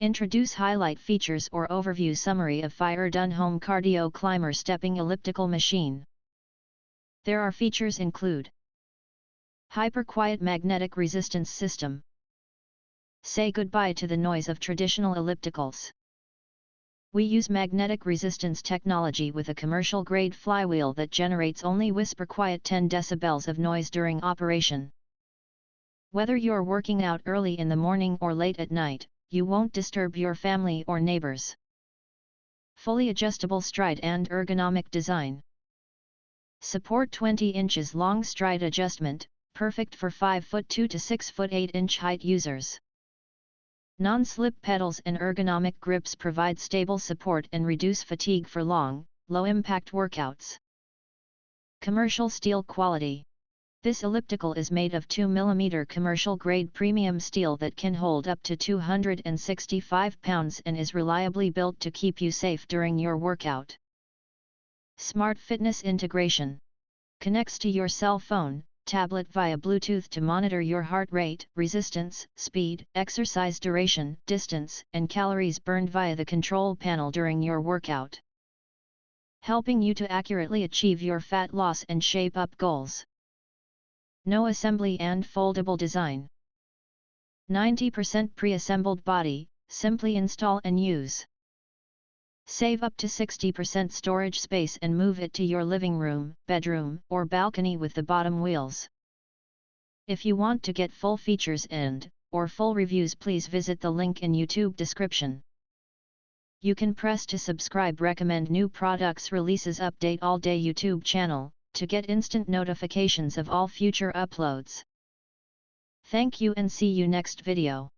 Introduce highlight features or overview summary of FEIERDUN Home Cardio Climber Stepping Elliptical Machine. There are features include Hyper-quiet magnetic resistance system. Say goodbye to the noise of traditional ellipticals. We use magnetic resistance technology with a commercial-grade flywheel that generates only whisper-quiet 10 decibels of noise during operation. Whether you're working out early in the morning or late at night, you won't disturb your family or neighbors. Fully adjustable stride and ergonomic design. Support 20 inches long stride adjustment, perfect for 5'2" to 6'8" height users. Non-slip pedals and ergonomic grips provide stable support and reduce fatigue for long, low-impact workouts. Commercial steel quality. This elliptical is made of 2 mm commercial-grade premium steel that can hold up to 265 pounds and is reliably built to keep you safe during your workout. Smart fitness integration. Connects to your cell phone, tablet via Bluetooth to monitor your heart rate, resistance, speed, exercise duration, distance, and calories burned via the control panel during your workout. Helping you to accurately achieve your fat loss and shape up goals. No assembly and foldable design. 90% pre-assembled body, simply install and use. Save up to 60% storage space and move it to your living room, bedroom, or balcony with the bottom wheels. If you want to get full features or full reviews, please visit the link in YouTube description. You can press to subscribe, recommend new products releases, update all day YouTube channel, to get instant notifications of all future uploads. Thank you and see you next video.